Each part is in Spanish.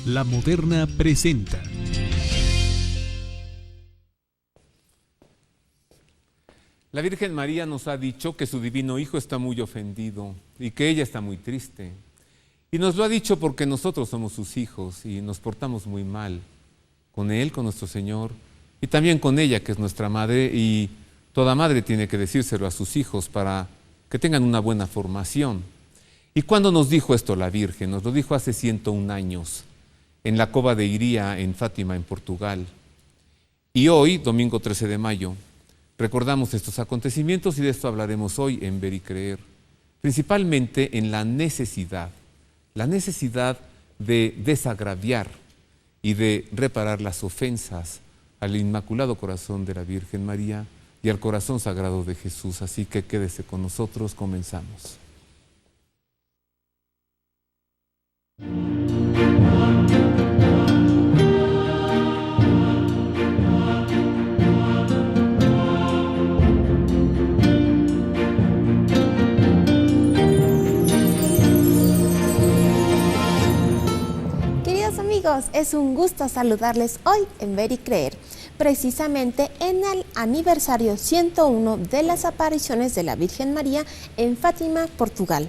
La Moderna presenta. La Virgen María nos ha dicho que su divino Hijo está muy ofendido y que ella está muy triste. Y nos lo ha dicho porque nosotros somos sus hijos y nos portamos muy mal con Él, con nuestro Señor, y también con ella, que es nuestra madre, y toda madre tiene que decírselo a sus hijos para que tengan una buena formación. ¿Y cuándo nos dijo esto la Virgen? Nos lo dijo hace 101 años, en la cova de Iría, en Fátima, en Portugal. Y hoy, domingo 13 de mayo, recordamos estos acontecimientos y de esto hablaremos hoy en Ver y Creer, principalmente en la necesidad de desagraviar y de reparar las ofensas al Inmaculado Corazón de la Virgen María y al Corazón Sagrado de Jesús. Así que quédese con nosotros, comenzamos. Amigos, es un gusto saludarles hoy en Ver y Creer, precisamente en el aniversario 101 de las apariciones de la Virgen María en Fátima, Portugal.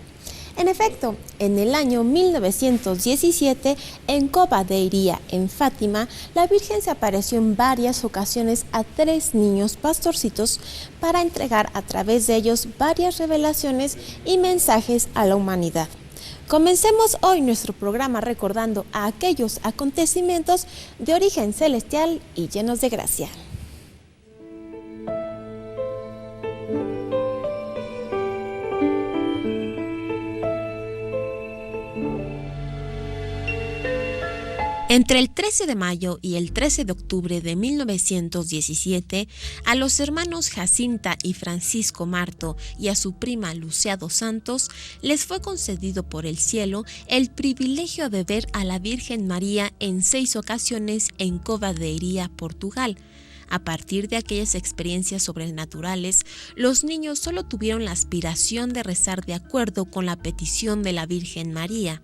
En efecto, en el año 1917, en Cova de Iría, en Fátima, la Virgen se apareció en varias ocasiones a 3 niños pastorcitos para entregar a través de ellos varias revelaciones y mensajes a la humanidad. Comencemos hoy nuestro programa recordando a aquellos acontecimientos de origen celestial y llenos de gracia. Entre el 13 de mayo y el 13 de octubre de 1917, a los hermanos Jacinta y Francisco Marto y a su prima Lucía dos Santos les fue concedido por el cielo el privilegio de ver a la Virgen María en 6 ocasiones en Cova de Iría, Portugal. A partir de aquellas experiencias sobrenaturales, los niños solo tuvieron la aspiración de rezar de acuerdo con la petición de la Virgen María.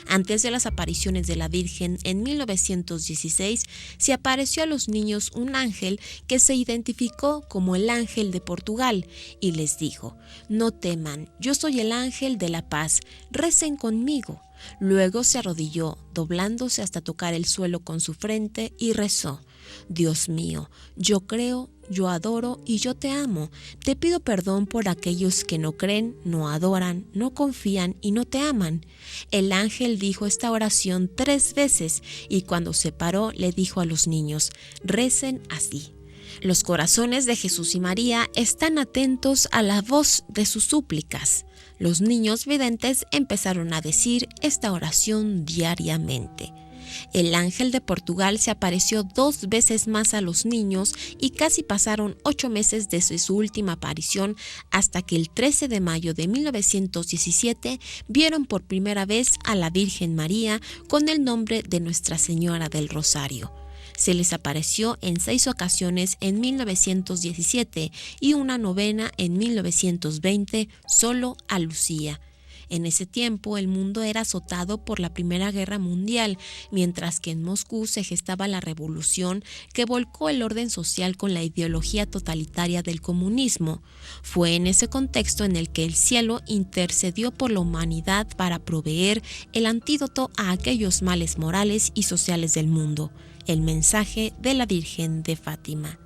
Antes de las apariciones de la Virgen, en 1916, se apareció a los niños un ángel que se identificó como el ángel de Portugal y les dijo: «No teman, yo soy el ángel de la paz, recen conmigo». Luego se arrodilló, doblándose hasta tocar el suelo con su frente y rezó: «Dios mío, yo creo, yo adoro y yo te amo. Te pido perdón por aquellos que no creen, no adoran, no confían y no te aman». El ángel dijo esta oración 3 veces y cuando se paró le dijo a los niños: «Recen así». Los corazones de Jesús y María están atentos a la voz de sus súplicas. Los niños videntes empezaron a decir esta oración diariamente. El ángel de Portugal se apareció 2 veces más a los niños y casi pasaron 8 meses desde su última aparición hasta que el 13 de mayo de 1917 vieron por primera vez a la Virgen María con el nombre de Nuestra Señora del Rosario. Se les apareció en 6 ocasiones en 1917 y una novena en 1920 solo a Lucía. En ese tiempo el mundo era azotado por la Primera Guerra Mundial, mientras que en Moscú se gestaba la revolución que volcó el orden social con la ideología totalitaria del comunismo. Fue en ese contexto en el que el cielo intercedió por la humanidad para proveer el antídoto a aquellos males morales y sociales del mundo: el mensaje de la Virgen de Fátima.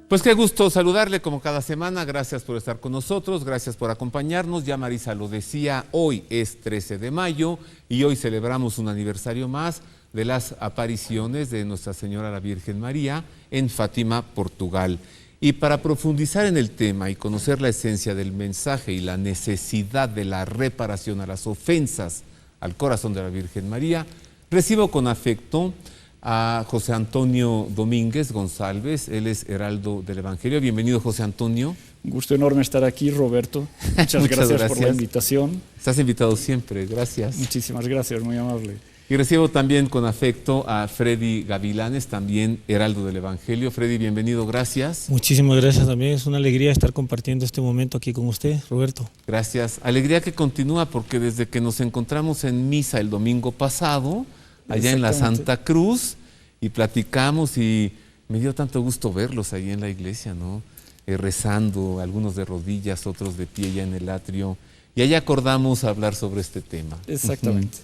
Pues qué gusto saludarle como cada semana, gracias por estar con nosotros, gracias por acompañarnos. Ya Marisa lo decía, hoy es 13 de mayo y hoy celebramos un aniversario más de las apariciones de Nuestra Señora la Virgen María en Fátima, Portugal. Y para profundizar en el tema y conocer la esencia del mensaje y la necesidad de la reparación a las ofensas al corazón de la Virgen María, recibo con afecto a José Antonio Domínguez González. Él es heraldo del Evangelio. Bienvenido, José Antonio. Un gusto enorme estar aquí, Roberto. Muchas gracias por la invitación. Estás invitado siempre, gracias. Muchísimas gracias, muy amable. Y recibo también con afecto a Freddy Gavilanes, también heraldo del Evangelio. Freddy, bienvenido, gracias. Muchísimas gracias también, es una alegría estar compartiendo este momento aquí con usted, Roberto. Gracias. Alegría que continúa porque desde que nos encontramos en misa el domingo pasado, allá en la Santa Cruz, y platicamos y me dio tanto gusto verlos ahí en la iglesia, ¿no? Rezando, algunos de rodillas, otros de pie ya en el atrio. Y ahí acordamos hablar sobre este tema. Exactamente.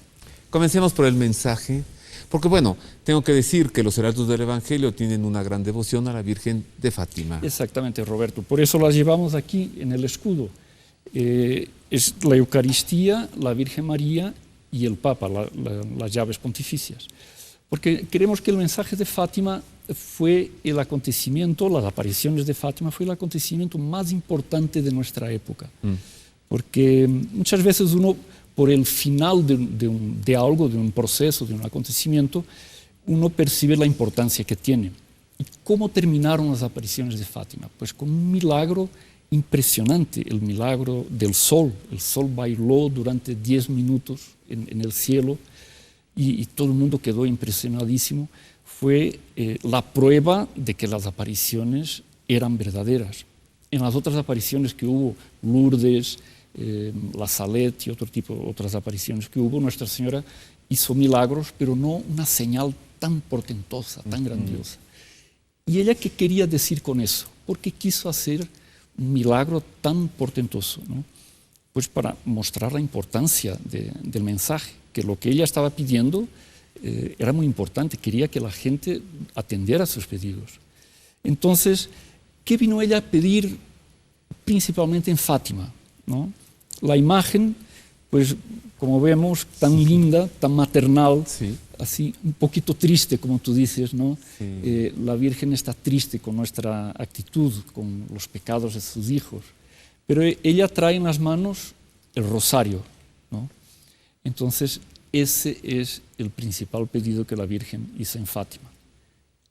Comencemos por el mensaje, porque bueno, tengo que decir que los heraldos del Evangelio tienen una gran devoción a la Virgen de Fátima. Exactamente, Roberto. Por eso las llevamos aquí en el escudo. Es la Eucaristía, la Virgen María y el Papa, las llaves pontificias. Porque creemos que el mensaje de Fátima fue el acontecimiento, las apariciones de Fátima, fue el acontecimiento más importante de nuestra época. Porque muchas veces uno, por el final de algo, de un proceso, de un acontecimiento, uno percibe la importancia que tiene. ¿Y cómo terminaron las apariciones de Fátima? Pues con un milagro impresionante, el milagro del sol. El sol bailó durante 10 minutos en el cielo y todo el mundo quedó impresionadísimo. Fue la prueba de que las apariciones eran verdaderas. En las otras apariciones que hubo, Lourdes, la Salette y otras apariciones que hubo, Nuestra Señora hizo milagros, pero no una señal tan portentosa, tan grandiosa. ¿Y ella qué quería decir con eso? ¿Por qué quiso hacer un milagro tan portentoso, ¿no? Pues para mostrar la importancia del mensaje, que lo que ella estaba pidiendo era muy importante, quería que la gente atendiera sus pedidos. Entonces, ¿qué vino ella a pedir principalmente en Fátima, ¿no? La imagen, pues como vemos, tan linda, tan maternal, Sí. así un poquito triste, como tú dices, ¿no? Sí. La Virgen está triste con nuestra actitud, con los pecados de sus hijos, pero ella trae en las manos el rosario, ¿no? Entonces, ese es el principal pedido que la Virgen hizo en Fátima,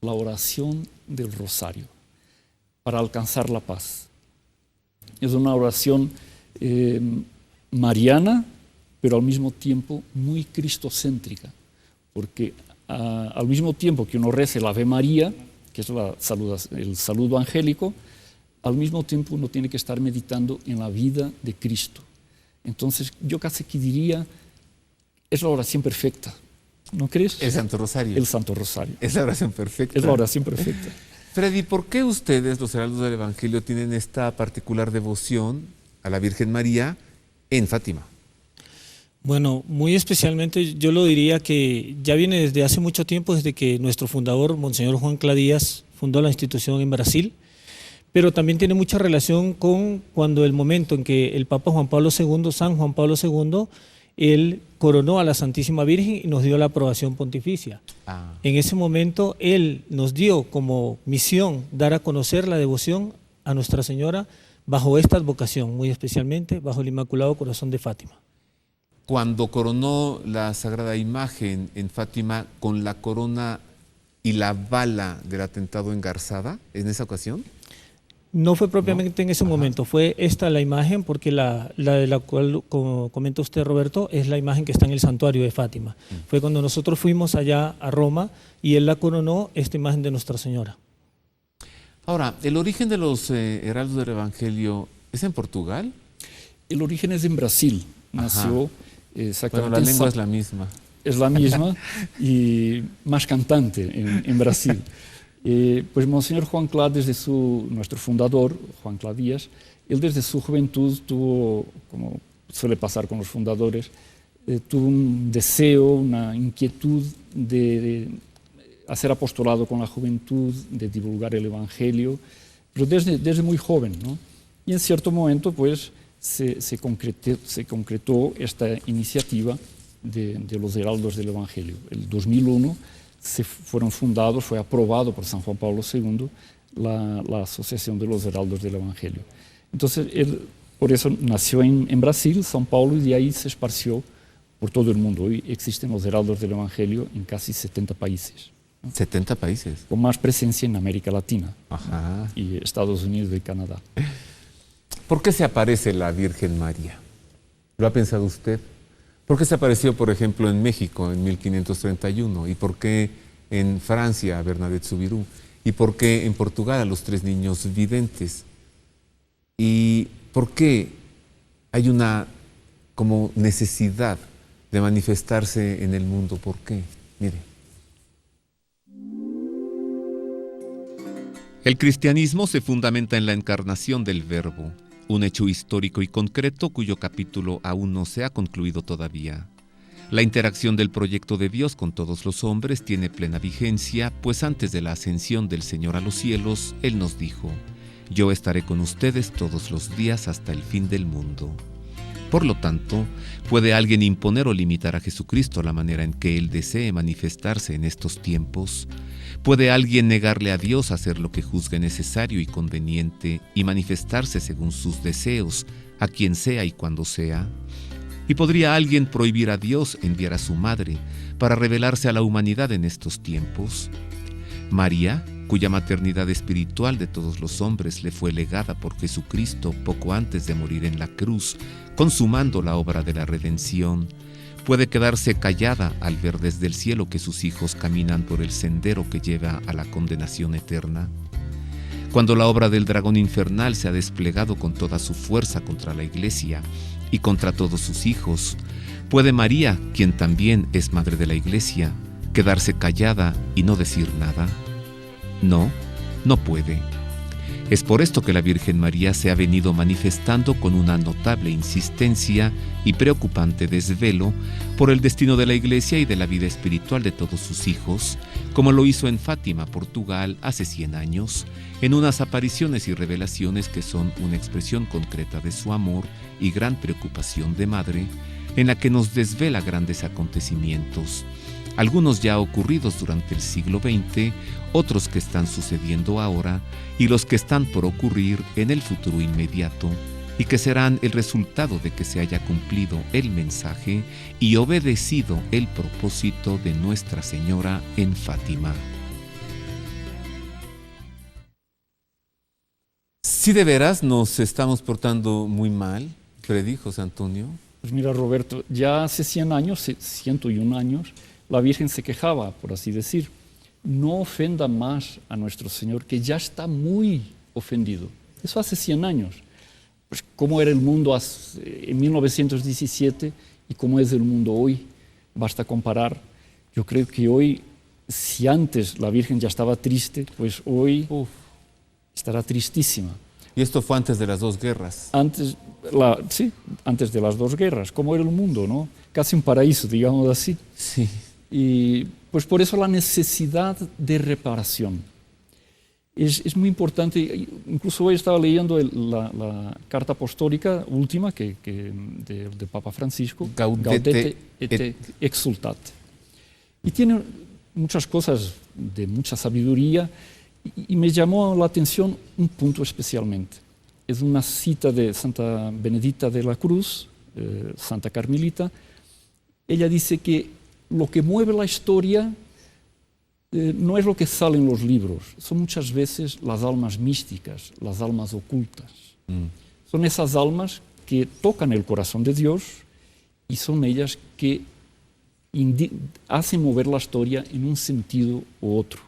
la oración del rosario, para alcanzar la paz. Es una oración mariana, pero al mismo tiempo muy cristocéntrica, porque al mismo tiempo que uno reza el Ave María, que es el saludo angélico, al mismo tiempo uno tiene que estar meditando en la vida de Cristo. Entonces yo casi que diría, es la oración perfecta, ¿no crees? El Santo Rosario. El Santo Rosario. Es la oración perfecta. Es la oración perfecta. Freddy, ¿por qué ustedes, los heraldos del Evangelio, tienen esta particular devoción a la Virgen María en Fátima? Bueno, muy especialmente yo lo diría que ya viene desde hace mucho tiempo, desde que nuestro fundador, Monseñor Juan Cladías, fundó la institución en Brasil, pero también tiene mucha relación con cuando el momento en que el Papa Juan Pablo II, San Juan Pablo II, él coronó a la Santísima Virgen y nos dio la aprobación pontificia. En ese momento él nos dio como misión dar a conocer la devoción a Nuestra Señora bajo esta advocación, muy especialmente bajo el Inmaculado Corazón de Fátima. Cuando coronó la Sagrada Imagen en Fátima con la corona y la bala del atentado en Garzada, en esa ocasión. No fue propiamente en ese momento, fue esta la imagen, porque la de la cual, como comenta usted, Roberto, es la imagen que está en el santuario de Fátima. Fue cuando nosotros fuimos allá a Roma y él la coronó, esta imagen de Nuestra Señora. Ahora, ¿el origen de los heraldos del Evangelio es en Portugal? El origen es en Brasil, nació exactamente. Pero la lengua es la misma. Es la misma y más cantante en Brasil. Pues Monseñor Juan Clá, nuestro fundador, Juan Clá Díaz, él desde su juventud tuvo, como suele pasar con los fundadores, tuvo un deseo, una inquietud de hacer apostolado con la juventud, de divulgar el Evangelio, pero desde muy joven, ¿no? Y en cierto momento pues se concretó esta iniciativa de los heraldos del Evangelio. El 2001 fueron fundados, fue aprobado por San Juan Pablo II la Asociación de los Heraldos del Evangelio. Entonces, él, por eso nació en Brasil, São Paulo, y de ahí se esparció por todo el mundo. Hoy existen los Heraldos del Evangelio en casi 70 países. 70 países. Con más presencia en América Latina, Ajá. y Estados Unidos y Canadá. ¿Por qué se aparece la Virgen María? ¿Lo ha pensado usted? ¿Por qué se apareció, por ejemplo, en México en 1531? ¿Y por qué en Francia a Bernadette Soubirous? ¿Y por qué en Portugal a los 3 niños videntes? ¿Y por qué hay una como necesidad de manifestarse en el mundo? ¿Por qué? Mire. El cristianismo se fundamenta en la encarnación del Verbo, un hecho histórico y concreto cuyo capítulo aún no se ha concluido todavía. La interacción del proyecto de Dios con todos los hombres tiene plena vigencia, pues antes de la ascensión del Señor a los cielos, Él nos dijo: «Yo estaré con ustedes todos los días hasta el fin del mundo». Por lo tanto, ¿puede alguien imponer o limitar a Jesucristo la manera en que Él desee manifestarse en estos tiempos? ¿Puede alguien negarle a Dios hacer lo que juzgue necesario y conveniente y manifestarse según sus deseos, a quien sea y cuando sea? ¿Y podría alguien prohibir a Dios enviar a su madre para revelarse a la humanidad en estos tiempos? María, cuya maternidad espiritual de todos los hombres le fue legada por Jesucristo poco antes de morir en la cruz, consumando la obra de la redención, ¿puede quedarse callada al ver desde el cielo que sus hijos caminan por el sendero que lleva a la condenación eterna? Cuando la obra del dragón infernal se ha desplegado con toda su fuerza contra la Iglesia y contra todos sus hijos, ¿puede María, quien también es madre de la Iglesia, quedarse callada y no decir nada? No, no puede. Es por esto que la Virgen María se ha venido manifestando con una notable insistencia y preocupante desvelo por el destino de la Iglesia y de la vida espiritual de todos sus hijos, como lo hizo en Fátima, Portugal, hace 100 años, en unas apariciones y revelaciones que son una expresión concreta de su amor y gran preocupación de madre, en la que nos desvela grandes acontecimientos, algunos ya ocurridos durante el siglo XX, otros que están sucediendo ahora y los que están por ocurrir en el futuro inmediato y que serán el resultado de que se haya cumplido el mensaje y obedecido el propósito de Nuestra Señora en Fátima. ¿Sí de veras nos estamos portando muy mal, Freddy, José Antonio? Pues mira, Roberto, ya hace 100 años, 101 años, la Virgen se quejaba, por así decir: no ofenda más a nuestro Señor, que ya está muy ofendido. Eso hace 100 años. Pues cómo era el mundo en 1917 y cómo es el mundo hoy, basta comparar. Yo creo que hoy, si antes la Virgen ya estaba triste, pues hoy estará tristísima. Y esto fue antes de las 2 guerras. Sí, antes de las 2 guerras. ¿Cómo era el mundo, no? Casi un paraíso, digamos así. Sí. Y pues por eso la necesidad de reparación. Es muy importante. Incluso hoy estaba leyendo la carta apostólica última de Papa Francisco, Gaudete et Exsultate. Y tiene muchas cosas de mucha sabiduría y me llamó la atención un punto especialmente. Es una cita de Santa Benedicta de la Cruz, Santa Carmelita. Ella dice que lo que mueve la historia no es lo que sale en los libros, son muchas veces las almas místicas, las almas ocultas. Son esas almas que tocan el corazón de Dios y son ellas que hacen mover la historia en un sentido u otro.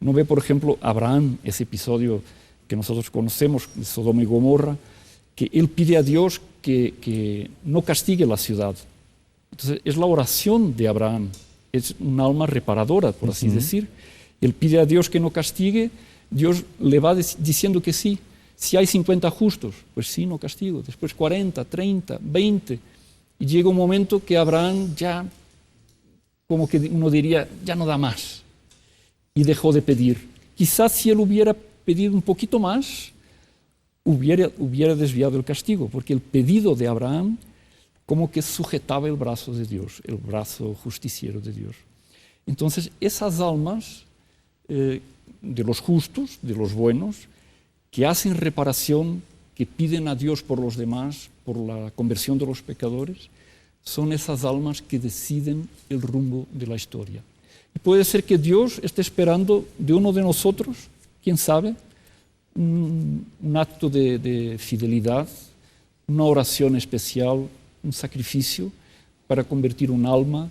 Uno ve, por ejemplo, Abraham, ese episodio que nosotros conocemos, de Sodoma y Gomorra, que él pide a Dios que no castigue la ciudad. Entonces, es la oración de Abraham, es un alma reparadora, por así decir. Él pide a Dios que no castigue, Dios le va diciendo que sí. Si hay 50 justos, pues sí, no castigo. Después 40, 30, 20. Y llega un momento que Abraham ya, como que uno diría, ya no da más. Y dejó de pedir. Quizás si él hubiera pedido un poquito más, hubiera desviado el castigo, porque el pedido de Abraham como que sujetaba el brazo de Dios, el brazo justiciero de Dios. Entonces, esas almas de los justos, de los buenos, que hacen reparación, que piden a Dios por los demás, por la conversión de los pecadores, son esas almas que deciden el rumbo de la historia. Y puede ser que Dios esté esperando de uno de nosotros, quién sabe, un acto de fidelidad, una oración especial, un sacrificio, para convertir un alma,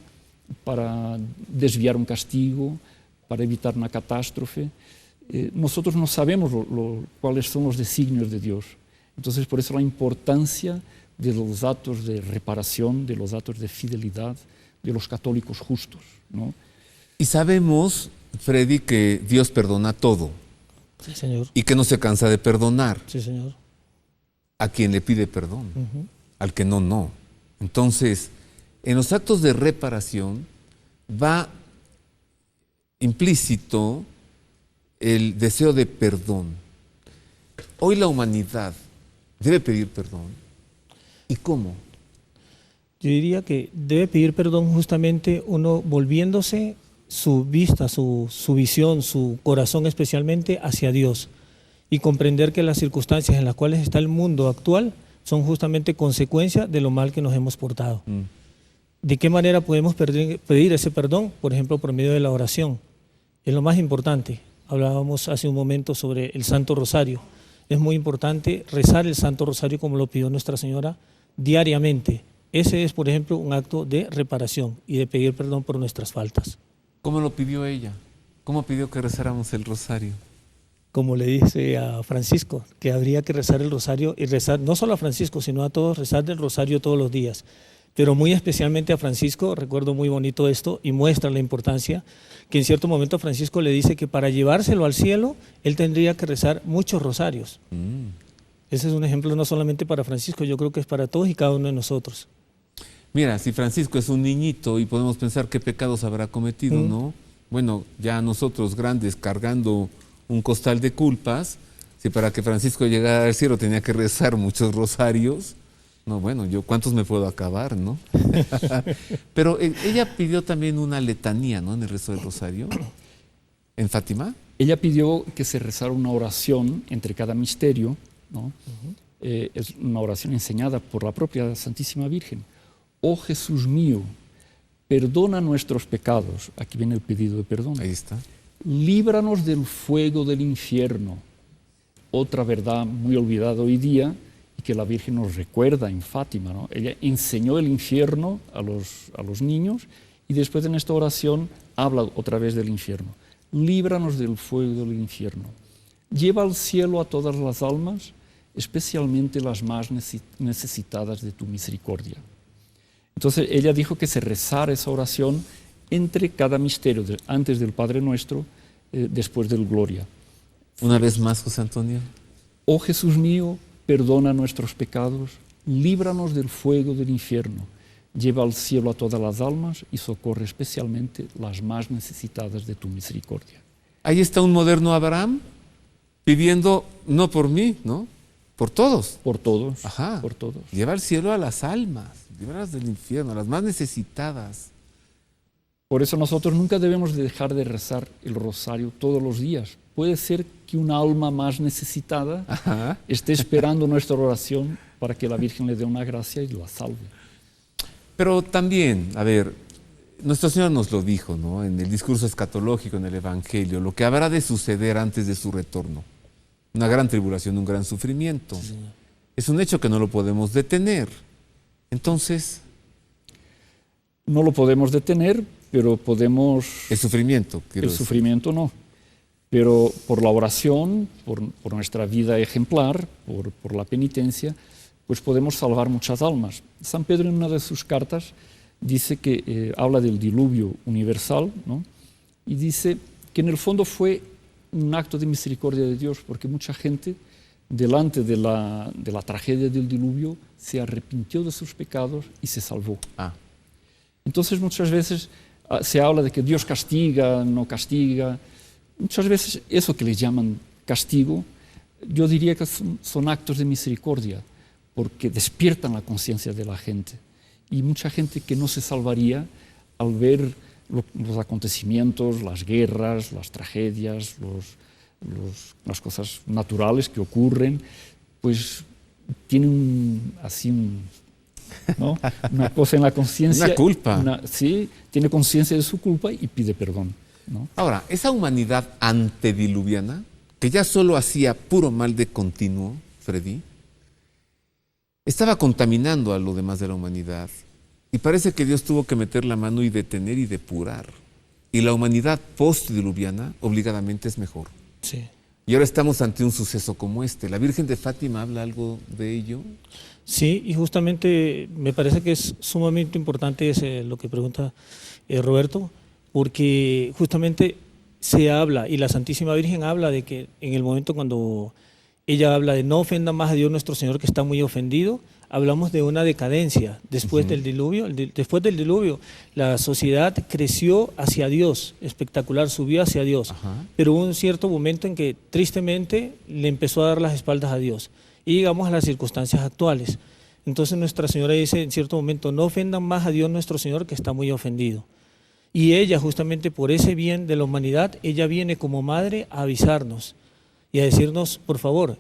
para desviar un castigo, para evitar una catástrofe. Nosotros no sabemos cuáles son los designios de Dios. Entonces, por eso la importancia de los actos de reparación, de los actos de fidelidad de los católicos justos, ¿no? Y sabemos, Freddy, que Dios perdona todo. Sí, señor. Y que no se cansa de perdonar Sí, señor. a quien le pide perdón. Al que no, no. Entonces, en los actos de reparación va implícito el deseo de perdón. Hoy la humanidad debe pedir perdón. ¿Y cómo? Yo diría que debe pedir perdón justamente uno volviéndose su vista, su visión, su corazón especialmente hacia Dios y comprender que las circunstancias en las cuales está el mundo actual son justamente consecuencia de lo mal que nos hemos portado. ¿De qué manera podemos pedir ese perdón? Por ejemplo, por medio de la oración. Es lo más importante. Hablábamos hace un momento sobre el Santo Rosario. Es muy importante rezar el Santo Rosario como lo pidió Nuestra Señora diariamente. Ese es, por ejemplo, un acto de reparación y de pedir perdón por nuestras faltas. ¿Cómo lo pidió ella? ¿Cómo pidió que rezáramos el rosario? Como le dice a Francisco, que habría que rezar el rosario y rezar, no solo a Francisco, sino a todos, rezar el rosario todos los días. Pero muy especialmente a Francisco, recuerdo muy bonito esto y muestra la importancia, que en cierto momento Francisco le dice que para llevárselo al cielo, él tendría que rezar muchos rosarios. Ese es un ejemplo no solamente para Francisco, yo creo que es para todos y cada uno de nosotros. Mira, si Francisco es un niñito y podemos pensar qué pecados habrá cometido, ¿no? Bueno, ya nosotros grandes cargando un costal de culpas, si para que Francisco llegara al cielo tenía que rezar muchos rosarios, no, bueno, yo cuántos me puedo acabar, ¿no? Pero ella pidió también una letanía, ¿no? En el rezo del rosario, en Fátima. Ella pidió que se rezara una oración entre cada misterio, ¿no? Es una oración enseñada por la propia Santísima Virgen. Oh Jesús mío, perdona nuestros pecados. Aquí viene el pedido de perdón. Ahí está. Líbranos del fuego del infierno. Otra verdad muy olvidada hoy día y que la Virgen nos recuerda en Fátima, ¿no? Ella enseñó el infierno a los niños y después en esta oración habla otra vez del infierno. Líbranos del fuego del infierno. Lleva al cielo a todas las almas, especialmente las más necesitadas de tu misericordia. Entonces ella dijo que se rezara esa oración entre cada misterio, antes del Padre Nuestro, después del Gloria. Una vez más, José Antonio. Oh Jesús mío, perdona nuestros pecados, líbranos del fuego del infierno, lleva al cielo a todas las almas y socorre especialmente las más necesitadas de tu misericordia. Ahí está un moderno Abraham pidiendo, no por mí, ¿no? Por todos. Por todos. Ajá. Por todos. Lleva al cielo a las almas, líbralas del infierno, a las más necesitadas. Por eso nosotros nunca debemos dejar de rezar el rosario todos los días. Puede ser que una alma más necesitada esté esperando nuestra oración para que la Virgen le dé una gracia y la salve. Pero también, a ver, Nuestra Señora nos lo dijo, ¿no? En el discurso escatológico, en el Evangelio, lo que habrá de suceder antes de su retorno. Una gran tribulación, un gran sufrimiento. Sí. Es un hecho que no lo podemos detener. Entonces... No lo podemos detener, pero podemos... El sufrimiento, quiero decir. Sufrimiento no. Pero por la oración, por nuestra vida ejemplar, por la penitencia, pues podemos salvar muchas almas. San Pedro en una de sus cartas dice que habla del diluvio universal, ¿no? Y dice que en el fondo fue un acto de misericordia de Dios, porque mucha gente, delante de la tragedia del diluvio, se arrepintió de sus pecados y se salvó. Entonces muchas veces se habla de que Dios castiga, no castiga. Muchas veces eso que les llaman castigo, yo diría que son actos de misericordia, porque despiertan la conciencia de la gente. Y mucha gente que no se salvaría al ver los acontecimientos, las guerras, las tragedias, las cosas naturales que ocurren, pues tienen ¿no? Una cosa en la conciencia. Una culpa. Sí, tiene conciencia de su culpa y pide perdón, ¿no? Ahora, esa humanidad antediluviana, que ya solo hacía puro mal de continuo, Freddy, estaba contaminando a lo demás de la humanidad. Y parece que Dios tuvo que meter la mano y detener y depurar. Y la humanidad postdiluviana obligadamente es mejor. Sí. Y ahora estamos ante un suceso como este. ¿La Virgen de Fátima habla algo de ello? Sí, y justamente me parece que es sumamente importante lo que pregunta Roberto, porque justamente se habla, y la Santísima Virgen habla de que en el momento cuando ella habla de no ofenda más a Dios nuestro Señor, que está muy ofendido, hablamos de una decadencia después del diluvio. Después del diluvio, la sociedad creció hacia Dios, espectacular, subió hacia Dios. Pero hubo un cierto momento en que tristemente le empezó a dar las espaldas a Dios. Y llegamos a las circunstancias actuales. Entonces Nuestra Señora dice en cierto momento, no ofendan más a Dios nuestro Señor, que está muy ofendido. Y ella, justamente por ese bien de la humanidad, ella viene como madre a avisarnos y a decirnos, por favor,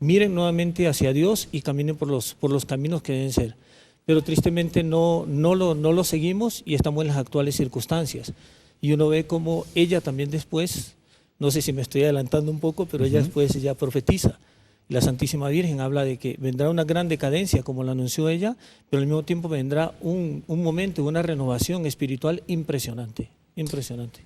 miren nuevamente hacia Dios y caminen por los caminos que deben ser. Pero tristemente no lo seguimos y estamos en las actuales circunstancias. Y uno ve como ella también después, no sé si me estoy adelantando un poco, pero ella después ya profetiza. La Santísima Virgen habla de que vendrá una gran decadencia, como lo anunció ella, pero al mismo tiempo vendrá un momento, una renovación espiritual impresionante, impresionante.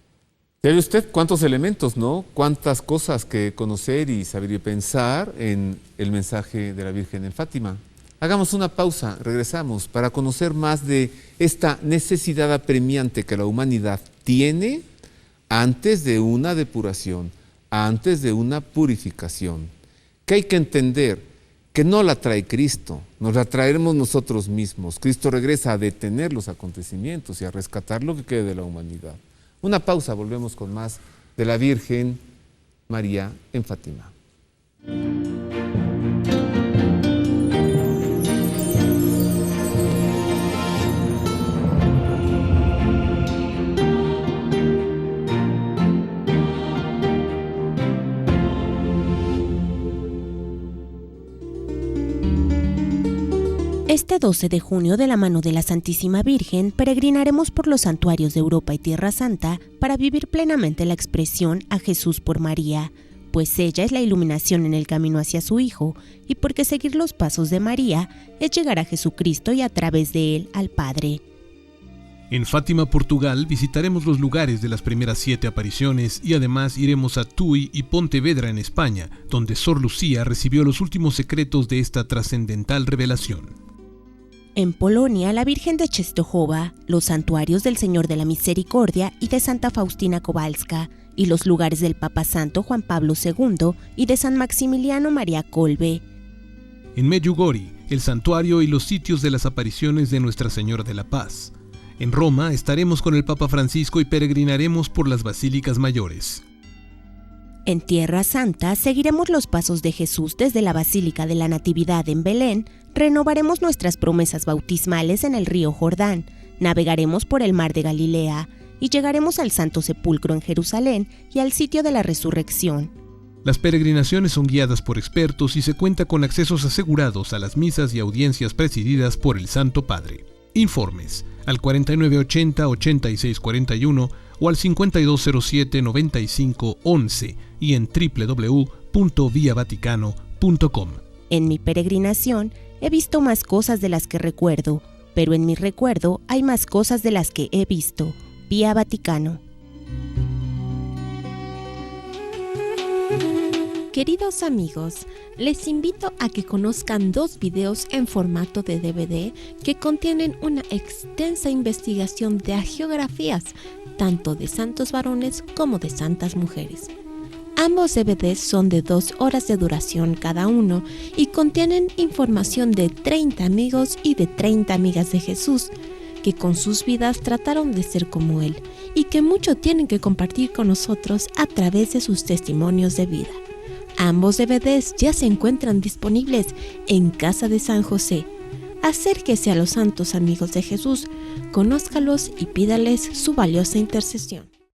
¿Ya ve usted cuántos elementos, no? Cuántas cosas que conocer y saber y pensar en el mensaje de la Virgen en Fátima. Hagamos una pausa, regresamos para conocer más de esta necesidad apremiante que la humanidad tiene antes de una depuración, antes de una purificación. Que hay que entender que no la trae Cristo, nos la traeremos nosotros mismos. Cristo regresa a detener los acontecimientos y a rescatar lo que quede de la humanidad. Una pausa, volvemos con más de la Virgen María en Fátima. Este 12 de junio, de la mano de la Santísima Virgen, peregrinaremos por los santuarios de Europa y Tierra Santa para vivir plenamente la expresión a Jesús por María, pues ella es la iluminación en el camino hacia su Hijo, y porque seguir los pasos de María es llegar a Jesucristo y a través de él al Padre. En Fátima, Portugal, visitaremos los lugares de las primeras 7 apariciones y además iremos a Tui y Pontevedra en España, donde Sor Lucía recibió los últimos secretos de esta trascendental revelación. En Polonia, la Virgen de Częstochowa, los santuarios del Señor de la Misericordia y de Santa Faustina Kowalska, y los lugares del Papa Santo Juan Pablo II y de San Maximiliano María Kolbe. En Medjugorje, el santuario y los sitios de las apariciones de Nuestra Señora de la Paz. En Roma estaremos con el Papa Francisco y peregrinaremos por las basílicas mayores. En Tierra Santa seguiremos los pasos de Jesús desde la Basílica de la Natividad en Belén, renovaremos nuestras promesas bautismales en el río Jordán, navegaremos por el mar de Galilea y llegaremos al Santo Sepulcro en Jerusalén y al sitio de la Resurrección. Las peregrinaciones son guiadas por expertos y se cuenta con accesos asegurados a las misas y audiencias presididas por el Santo Padre. Informes al 4980-8641 o al 5207-9511 y en www.viavaticano.com. En mi peregrinación he visto más cosas de las que recuerdo, pero en mi recuerdo hay más cosas de las que he visto. Vía Vaticano. Queridos amigos, les invito a que conozcan 2 videos en formato de DVD que contienen una extensa investigación de hagiografías, tanto de santos varones como de santas mujeres. Ambos DVDs son de 2 horas de duración cada uno y contienen información de 30 amigos y de 30 amigas de Jesús, que con sus vidas trataron de ser como Él y que mucho tienen que compartir con nosotros a través de sus testimonios de vida. Ambos DVDs ya se encuentran disponibles en Casa de San José. Acérquese a los santos amigos de Jesús, conózcalos y pídales su valiosa intercesión.